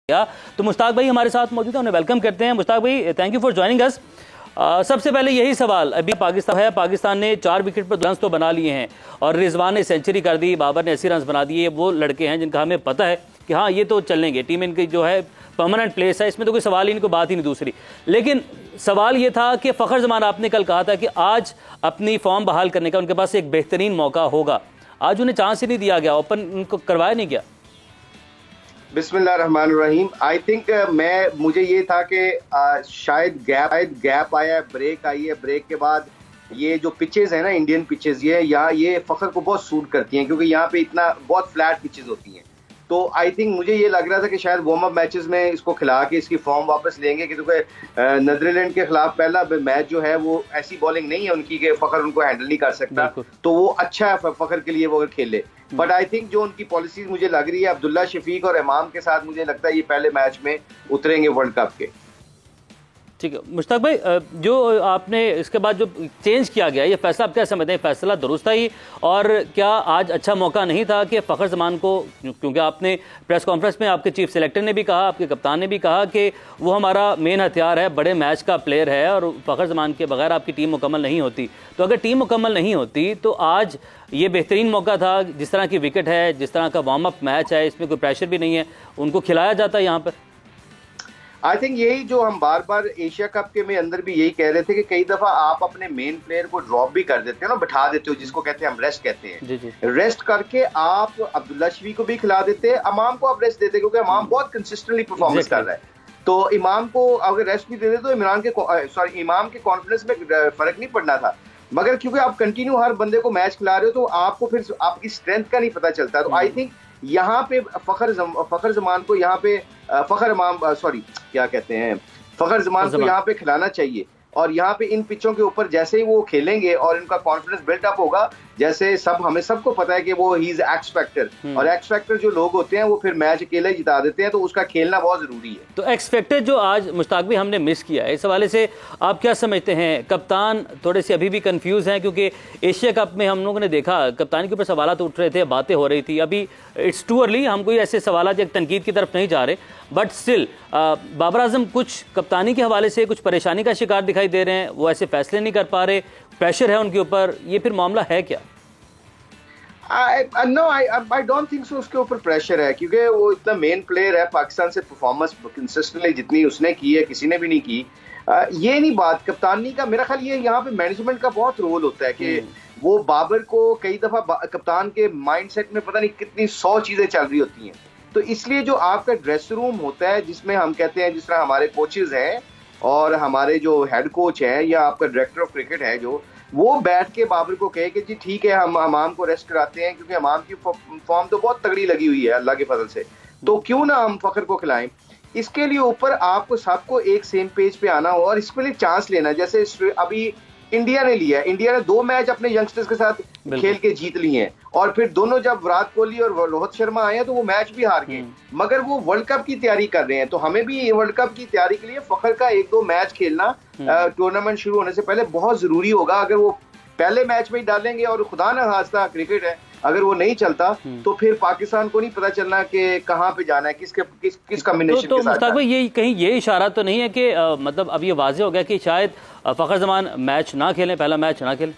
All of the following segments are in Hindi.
तो मुश्ताक भाई हमारे साथ मौजूद है, उन्हें वेलकम करते हैं। मुश्ताक भाई, thank you for joining us. सबसे पहले यही सवाल, अभी पाकिस्तान ने 4 विकेट पर रन्स तो बना लिए हैं और रिजवान ने सेंचुरी कर दी, बाबर ने 80 रन बना दिए। वो लड़के हैं जिनका हमें पता है कि हाँ ये तो चलेंगे, टीम इनकी जो है परमानेंट प्लेस है, इसमें तो कोई सवाल ही नहीं, कोई बात ही नहीं दूसरी। लेकिन सवाल ये था कि फ़खर जमान आपने कल कहा था कि आज अपनी फॉर्म बहाल करने का उनके पास एक बेहतरीन मौका होगा, आज उन्हें चांस ही नहीं दिया गया, ओपन उनको करवाया नहीं गया। बिस्मिल्लाहिर्रहमानिर्रहीम। आई थिंक मुझे ये था कि शायद गैप आया, ब्रेक आई है। ब्रेक के बाद ये जो पिचेस है ना, इंडियन पिचेस, ये फ़खर को बहुत सूट करती हैं क्योंकि यहाँ पे इतना बहुत फ्लैट पिचेस होती हैं। तो आई थिंक मुझे ये लग रहा था कि शायद वार्म अप मैचेस में इसको खिला के इसकी फॉर्म वापस लेंगे, क्योंकि नीदरलैंड के खिलाफ पहला मैच जो है वो ऐसी बॉलिंग नहीं है उनकी कि फ़खर उनको हैंडल नहीं कर सकता, तो वो अच्छा है फ़खर के लिए वो अगर खेले। बट आई थिंक जो उनकी पॉलिसीज मुझे लग रही है अब्दुल्ला शफीक और इमाम के साथ, मुझे लगता है ये पहले मैच में उतरेंगे वर्ल्ड कप के। ठीक है मुश्ताक भाई, जो आपने इसके बाद जो चेंज किया गया, ये फैसला आप क्या समझते हैं? फैसला दुरुस्त ही, और क्या आज अच्छा मौका नहीं था कि फ़खर जमान को, क्योंकि आपने प्रेस कॉन्फ्रेंस में आपके चीफ सेलेक्टर ने भी कहा, आपके कप्तान ने भी कहा कि वो हमारा मेन हथियार है, बड़े मैच का प्लेयर है और फ़खर जमान के बगैर आपकी टीम मुकम्मल नहीं होती। तो अगर टीम मुकम्मल नहीं होती तो आज ये बेहतरीन मौका था, जिस तरह की विकेट है, जिस तरह का वार्म अप मैच है, इसमें कोई प्रेशर भी नहीं है, उनको खिलाया जाता है यहाँ पर। आई थिंक यही जो हम बार बार एशिया कप के में अंदर भी यही कह रहे थे कि कई दफा आप अपने मेन प्लेयर को ड्रॉप भी कर देते हो ना, बिठा देते हो, जिसको कहते हैं हम रेस्ट कहते हैं। रेस्ट करके आप अब्दुल्ला शफी को भी खिला देते, इमाम को आप रेस्ट देते, क्योंकि इमाम बहुत कंसिस्टेंटली परफॉर्मेंस कर रहा है। तो इमाम को अगर रेस्ट भी दे दे तो इमाम के कॉन्फिडेंस में फर्क नहीं पड़ना था। मगर क्योंकि आप कंटिन्यू हर बंदे को मैच खिला रहे हो तो आपको फिर आपकी स्ट्रेंथ का नहीं पता चलता। तो आई थिंक यहाँ पे फ़खर जमान को यहाँ पे फ़खर जमान को यहाँ पे खिलाना चाहिए। और यहाँ पे इन पिचों के ऊपर जैसे ही वो खेलेंगे और इनका कॉन्फिडेंस बिल्ट अप होगा, जैसे हमें सबको पता है कि वो ही इज एक्स फैक्टर, और एक्स फैक्टर जो लोग होते हैं वो फिर मैच अकेले जिता देते हैं, तो उसका खेलना बहुत जरूरी है। तो एक्स फैक्टर जो आज मुश्ताक भी हमने मिस किया है, इस हवाले से आप क्या समझते हैं? कप्तान थोड़े से अभी भी कंफ्यूज हैं, क्योंकि एशिया कप में हम लोगों ने देखा कप्तान के ऊपर सवाल उठ रहे थे, बातें हो रही थी। अभी इट्स टू अर्ली, हम कोई ऐसे सवाल या तनकीद की तरफ नहीं जा रहे, बट स्टिल बाबर आजम कुछ कप्तानी के हवाले से कुछ परेशानी का शिकार दिखाई दे रहे हैं, वो ऐसे फैसले नहीं कर पा रहे, प्रेशर है उनके ऊपर, ये फिर मामला है क्या? I don't think so उसके ऊपर प्रेशर है, क्योंकि वो इतना मेन प्लेयर है। पाकिस्तान से परफॉर्मेंस कंसिस्टेंटली जितनी उसने की है किसी ने भी नहीं की। ये नहीं बात कप्तानी का, मेरा ख्याल ये यहाँ पे मैनेजमेंट का बहुत रोल होता है कि वो बाबर को कई दफा कप्तान के माइंडसेट में पता नहीं कितनी 100 चीजें चल रही होती हैं। तो इसलिए जो आपका ड्रेस रूम होता है, जिसमें हम कहते हैं, जिस तरह हमारे कोचेज हैं और हमारे जो हेड कोच है या आपका डायरेक्टर ऑफ क्रिकेट है, जो वो बैठ के बाबर को कहे कि जी ठीक है हम इमाम को रेस्ट कराते हैं, क्योंकि इमाम की फॉर्म तो बहुत तगड़ी लगी हुई है अल्लाह के फजल से, तो क्यों ना हम फ़खर को खिलाएं। इसके लिए ऊपर आपको सबको एक सेम पेज पे आना हो और इसके लिए चांस लेना। जैसे अभी इंडिया ने लिया, इंडिया ने 2 मैच अपने यंगस्टर्स के साथ खेल के जीत लिए हैं, और फिर दोनों जब विराट कोहली और रोहित शर्मा आए हैं तो वो मैच भी हार गए, मगर वो वर्ल्ड कप की तैयारी कर रहे हैं। तो हमें भी वर्ल्ड कप की तैयारी के लिए फ़खर का 1-2 मैच खेलना टूर्नामेंट शुरू होने से पहले बहुत जरूरी होगा। अगर वो पहले मैच में ही डालेंगे और खुदा ना खास्ता क्रिकेट है, अगर वो नहीं चलता तो फिर पाकिस्तान को नहीं पता चलना कि कहां पे जाना है, किस कॉम्बिनेशन के साथ। मुश्ताक भाई, ये कहीं ये इशारा तो नहीं है कि मतलब अब ये वाज़ेह हो गया कि शायद फ़खर जमान मैच ना खेलें, पहला मैच ना खेलें?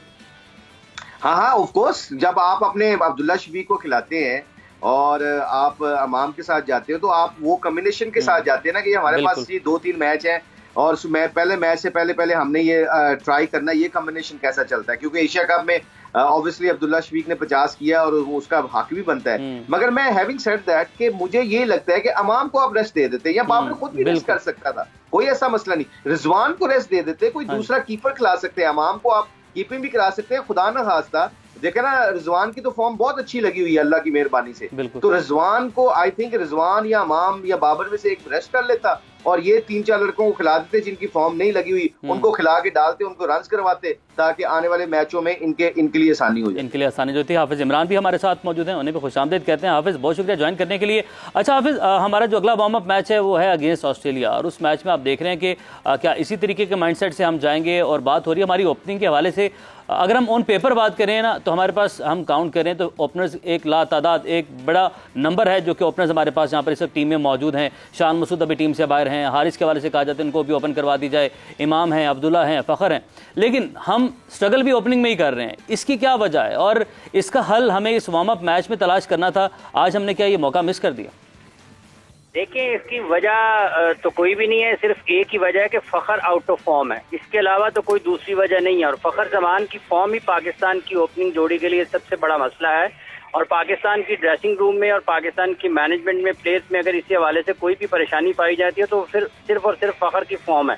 हाँ ऑफ कोर्स, जब आप अपने अब्दुल्ला शफीक को खिलाते हैं और आप इमाम के साथ जाते हो तो आप वो कॉम्बिनेशन के साथ जाते हैं ना कि हमारे पास ये 2-3 मैच हैं और पहले मैच से पहले हमने ये ट्राई करना ये कॉम्बिनेशन कैसा चलता है, क्योंकि एशिया कप में ऑब्वियसली अब्दुल्ला शफीक ने 50 किया और उसका हक भी बनता है। मगर मैं हैविंग सेड दैट कि मुझे ये लगता है कि इमाम को आप रेस्ट दे देते, या बाबर खुद भी रेस्ट कर सकता था, कोई ऐसा मसला नहीं। रिजवान को रेस्ट दे देते, कोई दूसरा कीपर खिला सकते हैं, इमाम को आप कीपिंग भी करा सकते हैं। खुदा ना खास्ता देखे ना, रिजवान की तो फॉर्म बहुत अच्छी लगी हुई है अल्लाह की मेहरबानी से, तो रिजवान को आई थिंक रिजवान या इमाम या बाबर में से एक रेस्ट कर लेता और ये 3-4 लड़कों को खिला देते जिनकी फॉर्म नहीं लगी हुई, उनको खिला के डालते, उनको रन्स करवाते, ताकि आने वाले मैचों में इनके लिए आसानी हो जाए। इनके लिए आसानी जो होती है। हाफिज इमरान भी हमारे साथ मौजूद हैं, उन्हें भी खुशामदीद कहते हैं। हाफिज बहुत शुक्रिया ज्वाइन करने के लिए। अच्छा हाफिज, हमारा जो अगला वार्म अप मैच है वो है अगेंस्ट ऑस्ट्रेलिया, और उस मैच में आप देख रहे हैं कि क्या इसी तरीके के माइंडसेट से हम जाएंगे? और बात हो रही है हमारी ओपनिंग के हवाले से, अगर हम ऑन पेपर बात करें ना, तो हमारे पास हम काउंट करें तो ओपनर्स एक लातादाद, एक बड़ा नंबर है जो कि ओपनर्स हमारे पास यहाँ पर इस वक्त टीम में मौजूद हैं। शान मसूद अभी टीम से बाहर हैं, हारिस के हवाले से कहा जाता है इनको भी ओपन करवा दी जाए, इमाम हैं, अब्दुल्ला हैं, फ़खर हैं, लेकिन हम स्ट्रगल भी ओपनिंग में ही कर रहे हैं। इसकी क्या वजह है और इसका हल हमें इस वार्म अप मैच में तलाश करना था, आज हमने क्या ये मौका मिस कर दिया? देखिए, इसकी वजह तो कोई भी नहीं है, सिर्फ एक ही वजह है कि फ़खर आउट ऑफ फॉर्म है, इसके अलावा तो कोई दूसरी वजह नहीं है। और फ़खर जमान की फॉर्म ही पाकिस्तान की ओपनिंग जोड़ी के लिए सबसे बड़ा मसला है, और पाकिस्तान की ड्रेसिंग रूम में और पाकिस्तान की मैनेजमेंट में, प्लेयर्स में अगर इसी हवाले से कोई भी परेशानी पाई जाती है तो फिर सिर्फ और सिर्फ फ़खर की फॉर्म है।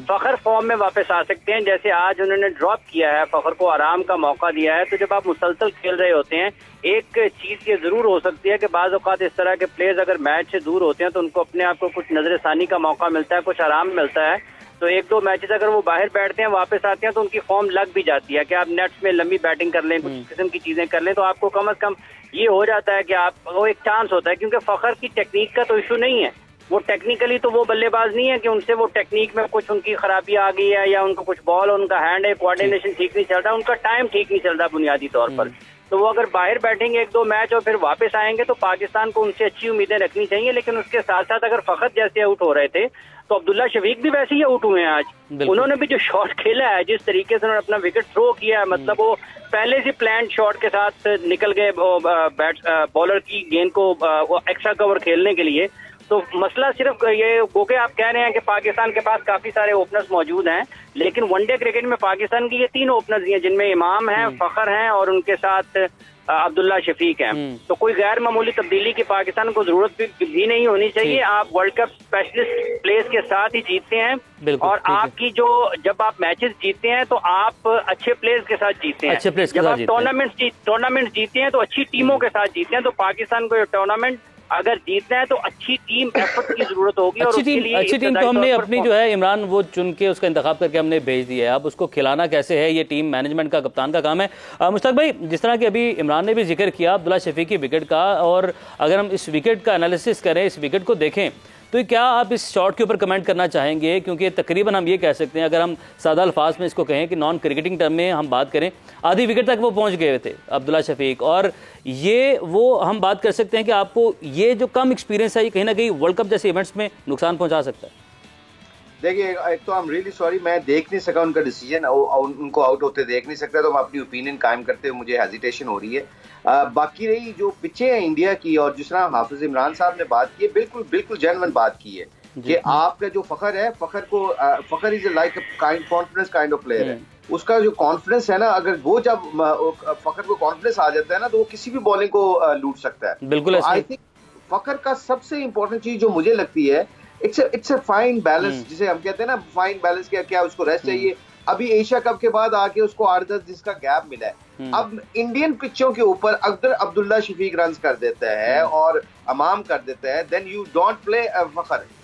फ़खर फॉर्म में वापस आ सकते हैं, जैसे आज उन्होंने ड्रॉप किया है, फ़खर को आराम का मौका दिया है। तो जब आप मुसलसल खेल रहे होते हैं, एक चीज ये जरूर हो सकती है कि बाज़ औक़ात इस तरह के प्लेयर्स अगर मैच से दूर होते हैं तो उनको अपने आप को कुछ नजरसानी का मौका मिलता है, कुछ आराम मिलता है। तो एक दो मैचेस अगर वो बाहर बैठते हैं, वापस आते हैं तो उनकी फॉर्म लग भी जाती है कि आप नेट्स में लंबी बैटिंग कर लें, कुछ किस्म की चीजें कर लें, तो आपको कम से कम ये हो जाता है कि आप, वो एक चांस होता है। क्योंकि फ़खर की टेक्निक का तो इशू नहीं है, वो टेक्निकली तो वो बल्लेबाज नहीं है कि उनसे वो टेक्निक में कुछ उनकी खराबी आ गई है या उनको कुछ बॉल, उनका हैंड है, कोऑर्डिनेशन ठीक नहीं चल रहा, उनका टाइम ठीक नहीं चल रहा बुनियादी तौर पर। तो वो अगर बाहर बैठेंगे एक दो मैच और फिर वापस आएंगे तो पाकिस्तान को उनसे अच्छी उम्मीदें रखनी चाहिए। लेकिन उसके साथ साथ अगर फ़खर जैसे आउट हो रहे थे तो अब्दुल्ला शफीक भी वैसे ही आउट हुए हैं आज। उन्होंने भी जो शॉट खेला है, जिस तरीके से उन्होंने अपना विकेट थ्रो किया है, मतलब वो पहले से प्लान शॉट के साथ निकल गए बॉलर की गेंद को एक्स्ट्रा कवर खेलने के लिए। तो मसला सिर्फ ये गो के आप कह रहे हैं कि पाकिस्तान के पास काफी सारे ओपनर्स मौजूद हैं, लेकिन वनडे क्रिकेट में पाकिस्तान की ये तीन ओपनर्स हैं जिनमें इमाम हैं, फ़खर हैं और उनके साथ अब्दुल्ला शफीक हैं। तो कोई गैर मामूली तब्दीली की पाकिस्तान को जरूरत भी नहीं होनी चाहिए। आप वर्ल्ड कप स्पेशलिस्ट प्लेयर्स के साथ ही जीतते हैं, और आपकी जो, जब आप मैचेस जीतते हैं तो आप अच्छे प्लेयर्स के साथ जीतते हैं। जब आप टूर्नामेंट जीतते हैं तो अच्छी टीमों के साथ जीतते हैं। तो पाकिस्तान को टूर्नामेंट अगर जीतना है तो अच्छी टीम एफर्ट की जरूरत होगी। अच्छी टीम तो हमने अपनी जो है इमरान वो चुन के उसका इंतखाब करके हमने भेज दिया है। अब उसको खिलाना कैसे है ये टीम मैनेजमेंट का, कप्तान का काम है। मुश्ताक भाई, जिस तरह की अभी इमरान ने भी जिक्र किया अब्दुल्ला शफीक की विकेट का, और अगर हम इस विकेट का एनालिसिस करें, इस विकेट को देखें, तो क्या आप इस शॉट के ऊपर कमेंट करना चाहेंगे? क्योंकि तकरीबन हम ये कह सकते हैं, अगर हम सादा अल्फाज में इसको कहें कि नॉन क्रिकेटिंग टर्म में हम बात करें, आधी विकेट तक वो पहुंच गए थे अब्दुल्ला शफीक, और ये वो हम बात कर सकते हैं कि आपको ये जो कम एक्सपीरियंस है ये कहीं ना कहीं वर्ल्ड कप जैसे इवेंट्स में नुकसान पहुंचा सकता है। देखिए, एक तो आई एम रियली सॉरी, मैं देख नहीं सका उनका डिसीजन, उनको आउट होते देख नहीं सकता, तो मैं अपनी ओपिनियन कायम करते हुए मुझे हेजिटेशन हो रही है। बाकी रही जो पिचें हैं इंडिया की, और जिस तरह हाफिज इमरान साहब ने बात की है, बिल्कुल बिल्कुल जेन्युइन बात की है कि आपका जो फ़खर है, Fakhar is like confidence kind of player है। उसका जो कॉन्फिडेंस है ना, अगर वो जब फ़खर को कॉन्फिडेंस आ जाता है ना, तो वो किसी भी बॉलिंग को लूट सकता है। बिल्कुल। आई थिंक फ़खर का सबसे इंपॉर्टेंट चीज जो मुझे लगती है, इट्स अ फाइन बैलेंस, जिसे हम कहते हैं ना, फाइन बैलेंस। क्या उसको रेस्ट चाहिए? अभी एशिया कप के बाद आके उसको 8-10 जिसका गैप मिला है, अब इंडियन पिचों के ऊपर अगर अब्दुल्ला शफीक रन कर देता है और अमाम कर देता है, then you don't play Fakhar.